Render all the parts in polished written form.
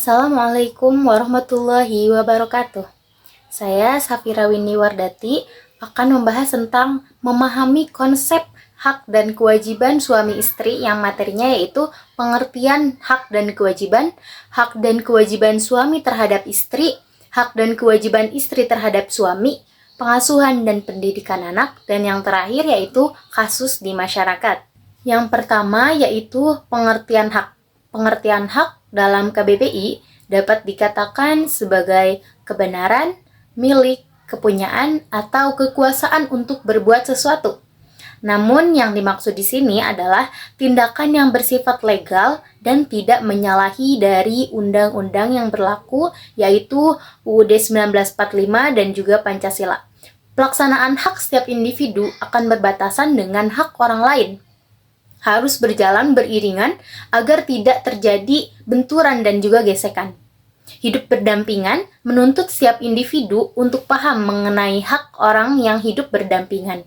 Assalamualaikum warahmatullahi wabarakatuh. Saya Safira Winiwardati akan membahas tentang memahami konsep hak dan kewajiban suami istri yang materinya yaitu pengertian hak dan kewajiban suami terhadap istri, hak dan kewajiban istri terhadap suami, pengasuhan dan pendidikan anak, dan yang terakhir yaitu kasus di masyarakat. Yang pertama yaitu pengertian hak. Pengertian hak dalam KBBI dapat dikatakan sebagai kebenaran, milik, kepunyaan, atau kekuasaan untuk berbuat sesuatu. Namun yang dimaksud di sini adalah tindakan yang bersifat legal dan tidak menyalahi dari undang-undang yang berlaku, yaitu UUD 1945 dan juga Pancasila. Pelaksanaan hak setiap individu akan berbatasan dengan hak orang lain. Harus berjalan beriringan agar tidak terjadi benturan dan juga gesekan. Hidup berdampingan menuntut setiap individu untuk paham mengenai hak orang yang hidup berdampingan.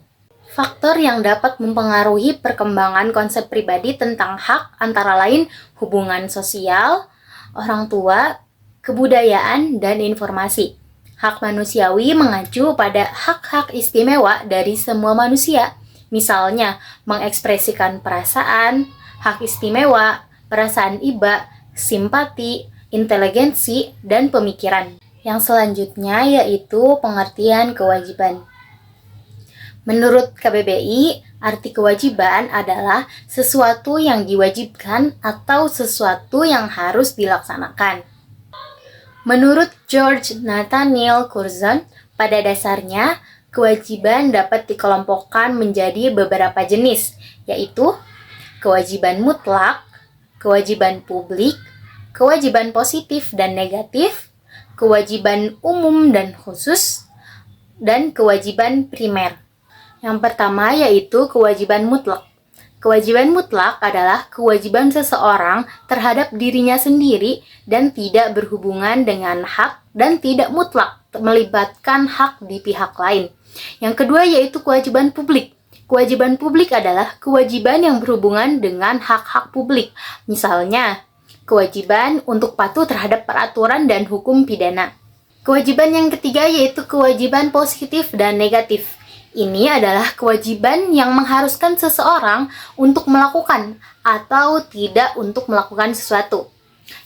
Faktor yang dapat mempengaruhi perkembangan konsep pribadi tentang hak antara lain hubungan sosial, orang tua, kebudayaan, dan informasi. Hak manusiawi mengacu pada hak-hak istimewa dari semua manusia. Misalnya, mengekspresikan perasaan, hak istimewa, perasaan iba, simpati, inteligensi, dan pemikiran. Yang selanjutnya yaitu pengertian kewajiban. Menurut KBBI, arti kewajiban adalah sesuatu yang diwajibkan atau sesuatu yang harus dilaksanakan. Menurut George Nathaniel Curzon, pada dasarnya, kewajiban dapat dikelompokkan menjadi beberapa jenis, yaitu kewajiban mutlak, kewajiban publik, kewajiban positif dan negatif, kewajiban umum dan khusus, dan kewajiban primer. Yang pertama yaitu kewajiban mutlak. Kewajiban mutlak adalah kewajiban seseorang terhadap dirinya sendiri dan tidak berhubungan dengan hak dan tidak mutlak melibatkan hak di pihak lain. Yang kedua yaitu kewajiban publik. Kewajiban publik adalah kewajiban yang berhubungan dengan hak-hak publik. Misalnya, kewajiban untuk patuh terhadap peraturan dan hukum pidana. Kewajiban yang ketiga yaitu kewajiban positif dan negatif. Ini adalah kewajiban yang mengharuskan seseorang untuk melakukan atau tidak untuk melakukan sesuatu.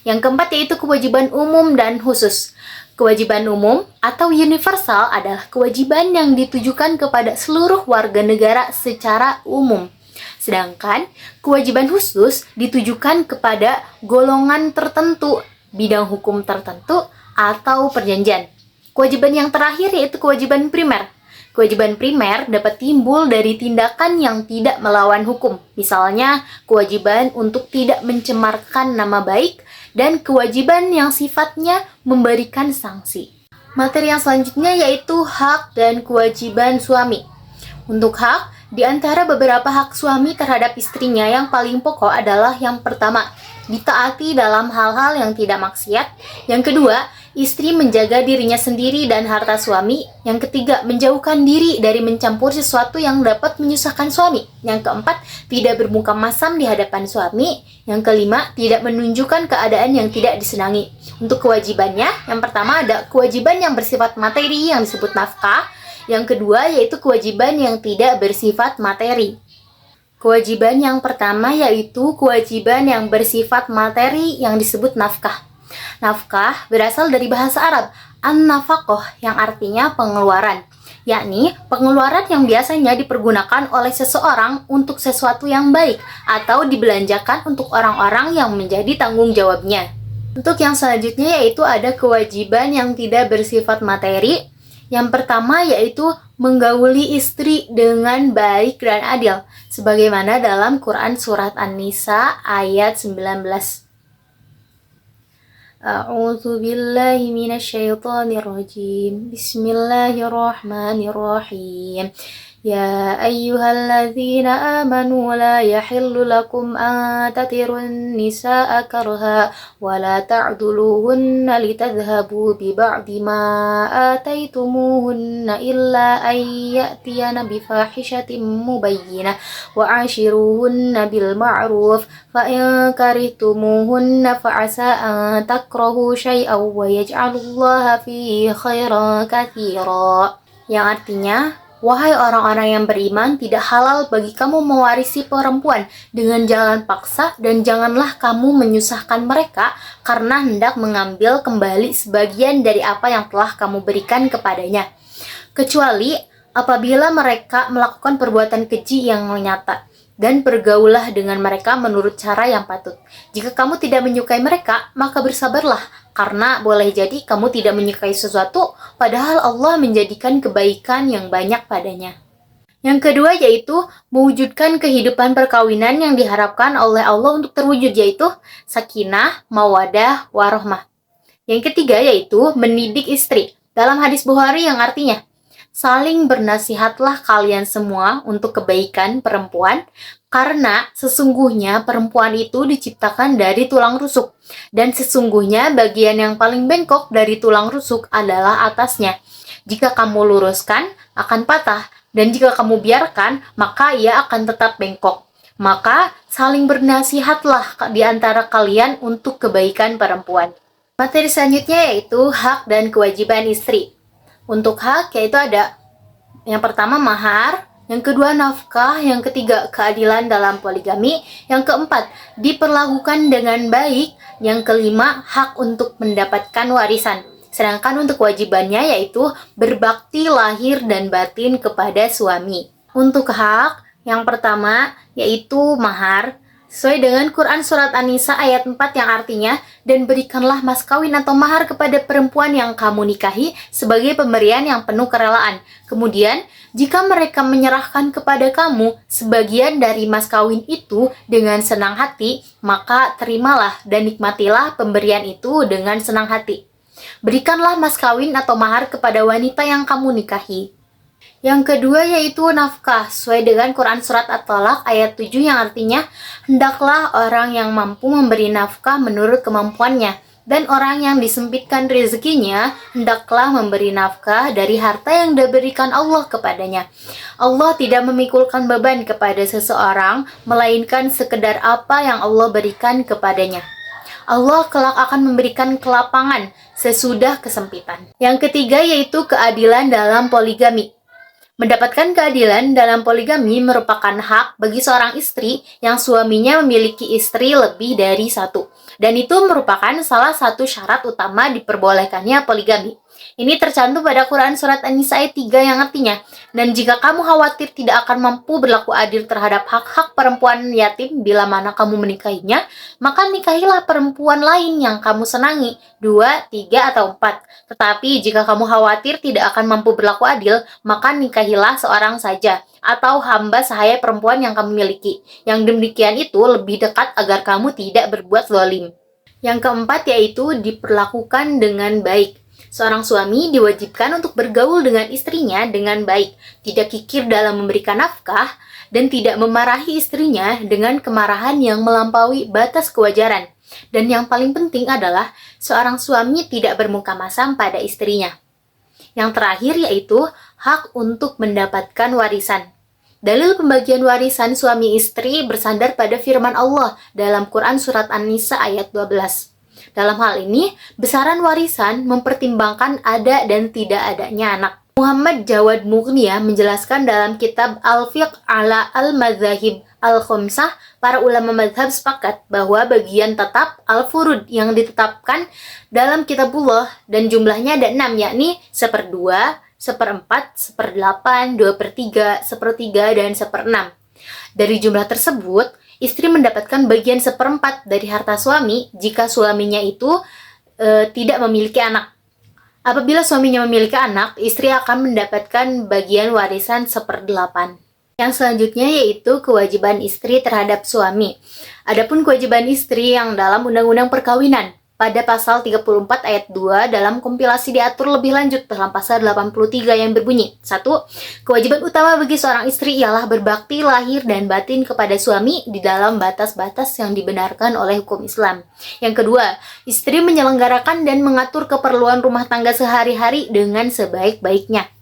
Yang keempat yaitu kewajiban umum dan khusus. Kewajiban umum atau universal adalah kewajiban yang ditujukan kepada seluruh warga negara secara umum. Sedangkan kewajiban khusus ditujukan kepada golongan tertentu, bidang hukum tertentu, atau perjanjian. Kewajiban yang terakhir yaitu kewajiban primer. Kewajiban primer dapat timbul dari tindakan yang tidak melawan hukum. Misalnya, kewajiban untuk tidak mencemarkan nama baik dan kewajiban yang sifatnya memberikan sanksi. Materi yang selanjutnya yaitu hak dan kewajiban suami. Untuk hak, di antara beberapa hak suami terhadap istrinya yang paling pokok adalah yang pertama, ditaati dalam hal-hal yang tidak maksiat. Yang kedua, istri menjaga dirinya sendiri dan harta suami. Yang ketiga, menjauhkan diri dari mencampur sesuatu yang dapat menyusahkan suami. Yang keempat, tidak bermuka masam di hadapan suami. Yang kelima, tidak menunjukkan keadaan yang tidak disenangi. Untuk kewajibannya, yang pertama ada kewajiban yang bersifat materi yang disebut nafkah. Yang kedua yaitu kewajiban yang tidak bersifat materi. Kewajiban yang pertama yaitu kewajiban yang bersifat materi yang disebut nafkah. Nafkah berasal dari bahasa Arab an-nafaqah yang artinya pengeluaran, yakni pengeluaran yang biasanya dipergunakan oleh seseorang untuk sesuatu yang baik atau dibelanjakan untuk orang-orang yang menjadi tanggung jawabnya. Untuk yang selanjutnya yaitu ada kewajiban yang tidak bersifat materi. Yang pertama yaitu menggauli istri dengan baik dan adil, sebagaimana dalam Quran Surat An-Nisa ayat 19. A'udzu billahi minasyaitonir rajim. Bismillahirrahmanirrahim. Ya ayyuhalladzina amanu la yahillu lakum an tatirun nisaa karha wa la ta'duluhunna litadhhabu bi ba'di ma ataitumuhunna illa an ya'tiyana bi fahishatin mubayyinah wa 'ashiruhunna bil ma'ruf fa in karihtumuhunna fa 'asa an takrahu syai'aw wa yaj'alullaha fihi khairan katsira. Yang artinya, wahai orang-orang yang beriman, tidak halal bagi kamu mewarisi perempuan dengan jalan paksa, dan janganlah kamu menyusahkan mereka karena hendak mengambil kembali sebagian dari apa yang telah kamu berikan kepadanya. Kecuali apabila mereka melakukan perbuatan keji yang nyata, dan bergaulah dengan mereka menurut cara yang patut. Jika kamu tidak menyukai mereka, maka bersabarlah, karena boleh jadi kamu tidak menyukai sesuatu, padahal Allah menjadikan kebaikan yang banyak padanya. Yang kedua yaitu mewujudkan kehidupan perkawinan yang diharapkan oleh Allah untuk terwujud, yaitu sakinah, mawadah, warohmah. Yang ketiga yaitu mendidik istri. Dalam hadis Bukhari yang artinya, saling bernasihatlah kalian semua untuk kebaikan perempuan, karena sesungguhnya perempuan itu diciptakan dari tulang rusuk, dan sesungguhnya bagian yang paling bengkok dari tulang rusuk adalah atasnya. Jika kamu luruskan, akan patah, dan jika kamu biarkan, maka ia akan tetap bengkok. Maka saling bernasihatlah di antara kalian untuk kebaikan perempuan. Materi selanjutnya yaitu hak dan kewajiban istri. Untuk hak yaitu ada yang pertama mahar, yang kedua nafkah, yang ketiga keadilan dalam poligami, yang keempat diperlakukan dengan baik, yang kelima hak untuk mendapatkan warisan. Sedangkan untuk kewajibannya yaitu berbakti lahir dan batin kepada suami. Untuk hak yang pertama yaitu mahar, sesuai dengan Quran Surat An-Nisa ayat 4 yang artinya, dan berikanlah mas kawin atau mahar kepada perempuan yang kamu nikahi sebagai pemberian yang penuh kerelaan. Kemudian, jika mereka menyerahkan kepada kamu sebagian dari mas kawin itu dengan senang hati, maka terimalah dan nikmatilah pemberian itu dengan senang hati. Berikanlah mas kawin atau mahar kepada wanita yang kamu nikahi. Yang kedua yaitu nafkah, sesuai dengan Quran Surat At-Talaq ayat 7 yang artinya, hendaklah orang yang mampu memberi nafkah menurut kemampuannya, dan orang yang disempitkan rezekinya, hendaklah memberi nafkah dari harta yang diberikan Allah kepadanya. Allah tidak memikulkan beban kepada seseorang, melainkan sekedar apa yang Allah berikan kepadanya. Allah kelak akan memberikan kelapangan sesudah kesempitan. Yang ketiga yaitu keadilan dalam poligami. Mendapatkan keadilan dalam poligami merupakan hak bagi seorang istri yang suaminya memiliki istri lebih dari satu. Dan itu merupakan salah satu syarat utama diperbolehkannya poligami. Ini tercantum pada Quran Surat An-Nisa ayat 3 yang artinya, dan jika kamu khawatir tidak akan mampu berlaku adil terhadap hak-hak perempuan yatim bila mana kamu menikahinya, maka nikahilah perempuan lain yang kamu senangi, 2, 3, atau 4. Tetapi jika kamu khawatir tidak akan mampu berlaku adil, maka nikahilah seorang saja, atau hamba sahaya perempuan yang kamu miliki. Yang demikian itu lebih dekat agar kamu tidak berbuat zalim. Yang keempat yaitu diperlakukan dengan baik. Seorang suami diwajibkan untuk bergaul dengan istrinya dengan baik, tidak kikir dalam memberikan nafkah, dan tidak memarahi istrinya dengan kemarahan yang melampaui batas kewajaran. Dan yang paling penting adalah seorang suami tidak bermuka masam pada istrinya. Yang terakhir yaitu hak untuk mendapatkan warisan. Dalil pembagian warisan suami istri bersandar pada firman Allah dalam Quran Surat An-Nisa ayat 12. Dalam hal ini, besaran warisan mempertimbangkan ada dan tidak adanya anak. Muhammad Jawad Mughniya menjelaskan dalam kitab Al-Fiqh ala Al-Madzahib Al-Khomsah, para ulama mazhab sepakat bahwa bagian tetap Al-Furud yang ditetapkan dalam kitabullah dan jumlahnya ada 6, yakni 1/2, 1/4, 1/8, 2/3, 1/3, dan 1/6. Dari jumlah tersebut, istri mendapatkan bagian 1/4 dari harta suami jika suaminya itu tidak memiliki anak. Apabila suaminya memiliki anak, istri akan mendapatkan bagian warisan 1/8. Yang selanjutnya yaitu kewajiban istri terhadap suami. Adapun kewajiban istri yang dalam Undang-Undang Perkawinan, pada pasal 34 ayat 2 dalam kompilasi diatur lebih lanjut dalam pasal 83 yang berbunyi, 1. Kewajiban utama bagi seorang istri ialah berbakti lahir dan batin kepada suami di dalam batas-batas yang dibenarkan oleh hukum Islam. Yang kedua, istri menyelenggarakan dan mengatur keperluan rumah tangga sehari-hari dengan sebaik-baiknya.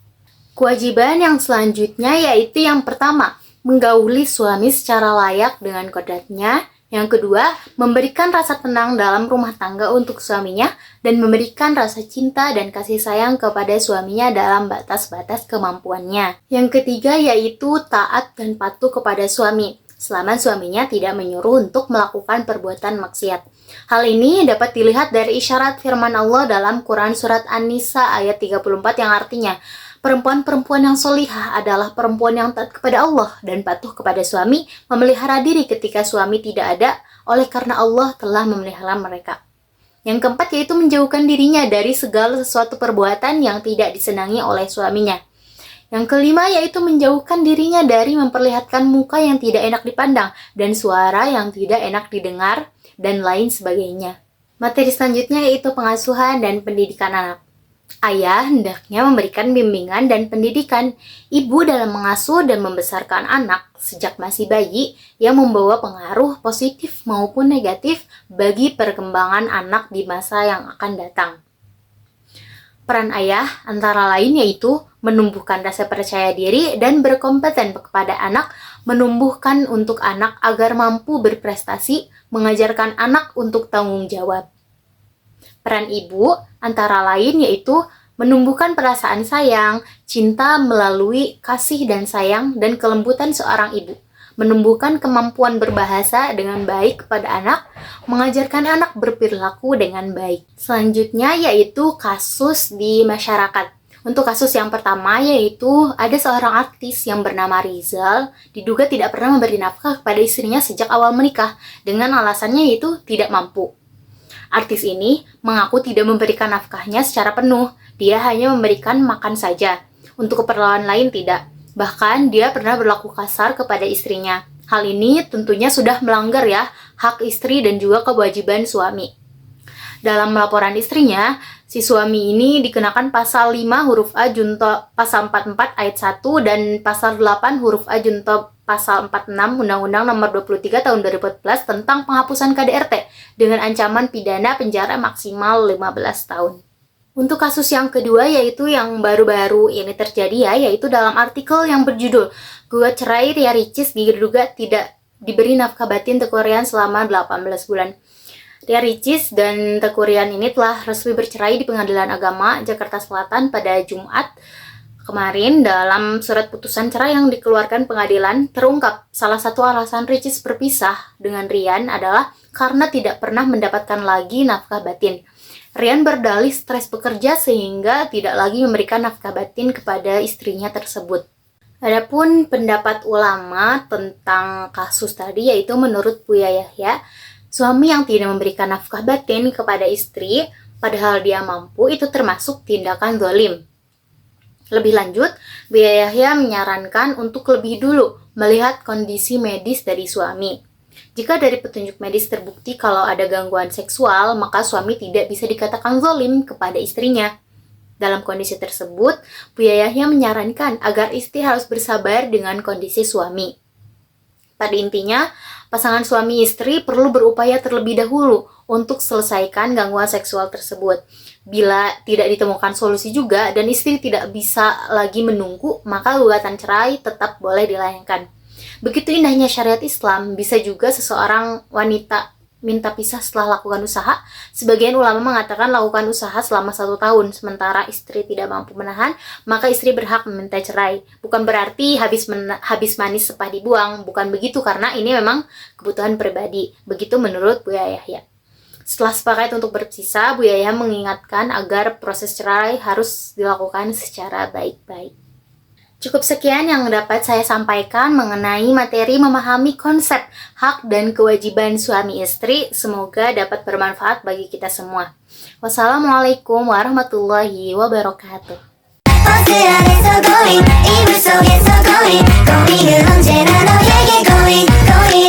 Kewajiban yang selanjutnya yaitu yang pertama, menggauli suami secara layak dengan kodratnya. Yang kedua, memberikan rasa tenang dalam rumah tangga untuk suaminya dan memberikan rasa cinta dan kasih sayang kepada suaminya dalam batas-batas kemampuannya. Yang ketiga yaitu taat dan patuh kepada suami, selama suaminya tidak menyuruh untuk melakukan perbuatan maksiat. Hal ini dapat dilihat dari isyarat firman Allah dalam Quran Surat An-Nisa ayat 34 yang artinya, perempuan-perempuan yang solihah adalah perempuan yang taat kepada Allah dan patuh kepada suami, memelihara diri ketika suami tidak ada, oleh karena Allah telah memelihara mereka. Yang keempat yaitu menjauhkan dirinya dari segala sesuatu perbuatan yang tidak disenangi oleh suaminya. Yang kelima yaitu menjauhkan dirinya dari memperlihatkan muka yang tidak enak dipandang dan suara yang tidak enak didengar dan lain sebagainya. Materi selanjutnya yaitu pengasuhan dan pendidikan anak. Ayah hendaknya memberikan bimbingan dan pendidikan ibu dalam mengasuh dan membesarkan anak sejak masih bayi yang membawa pengaruh positif maupun negatif bagi perkembangan anak di masa yang akan datang. Peran ayah antara lain yaitu menumbuhkan rasa percaya diri dan berkompeten kepada anak, menumbuhkan untuk anak agar mampu berprestasi, mengajarkan anak untuk tanggung jawab. Peran ibu antara lain yaitu menumbuhkan perasaan sayang, cinta melalui kasih dan sayang dan kelembutan seorang ibu, menumbuhkan kemampuan berbahasa dengan baik kepada anak, mengajarkan anak berperilaku dengan baik. Selanjutnya yaitu kasus di masyarakat. Untuk kasus yang pertama yaitu ada seorang artis yang bernama Rizal diduga tidak pernah memberi nafkah kepada istrinya sejak awal menikah dengan alasannya yaitu tidak mampu. Artis ini mengaku tidak memberikan nafkahnya secara penuh, dia hanya memberikan makan saja. Untuk keperluan lain tidak. Bahkan dia pernah berlaku kasar kepada istrinya. Hal ini tentunya sudah melanggar ya hak istri dan juga kewajiban suami. Dalam laporan istrinya, si suami ini dikenakan pasal 5 huruf A junto pasal 44 ayat 1 dan pasal 8 huruf A junto pasal 46 Undang-Undang Nomor 23 Tahun 2014 tentang penghapusan KDRT dengan ancaman pidana penjara maksimal 15 tahun. Untuk kasus yang kedua yaitu yang baru-baru ini terjadi yaitu dalam artikel yang berjudul Gugat Cerai Ria Ricis diduga tidak diberi nafkah batin Teuku Ryan selama 18 bulan. Ria Ricis dan Teuku Ryan ini telah resmi bercerai di Pengadilan Agama Jakarta Selatan pada Jumat kemarin. Dalam surat putusan cerai yang dikeluarkan pengadilan, terungkap salah satu alasan Ricis berpisah dengan Ryan adalah karena tidak pernah mendapatkan lagi nafkah batin. Ryan berdalih stres bekerja sehingga tidak lagi memberikan nafkah batin kepada istrinya tersebut. Adapun pendapat ulama tentang kasus tadi yaitu menurut Buya Yahya, suami yang tidak memberikan nafkah batin kepada istri padahal dia mampu itu termasuk tindakan zalim. Lebih lanjut, Buya Yahya menyarankan untuk lebih dulu melihat kondisi medis dari suami. Jika dari petunjuk medis terbukti kalau ada gangguan seksual, maka suami tidak bisa dikatakan zalim kepada istrinya. Dalam kondisi tersebut, Buya Yahya menyarankan agar istri harus bersabar dengan kondisi suami. Pada intinya, pasangan suami istri perlu berupaya terlebih dahulu untuk selesaikan gangguan seksual tersebut. Bila tidak ditemukan solusi juga dan istri tidak bisa lagi menunggu, maka gugatan cerai tetap boleh dilayangkan. Begitu indahnya syariat Islam, bisa juga seseorang wanita minta pisah setelah lakukan usaha. Sebagian ulama mengatakan lakukan usaha selama 1 tahun, sementara istri tidak mampu menahan, maka istri berhak meminta cerai. Bukan berarti habis manis sepah dibuang, bukan begitu, karena ini memang kebutuhan pribadi. Begitu menurut Buya Yahya. Setelah sepakat untuk berpisah, Buya Yahya mengingatkan agar proses cerai harus dilakukan secara baik-baik. Cukup sekian yang dapat saya sampaikan mengenai materi memahami konsep hak dan kewajiban suami istri. Semoga dapat bermanfaat bagi kita semua. Wassalamualaikum warahmatullahi wabarakatuh. going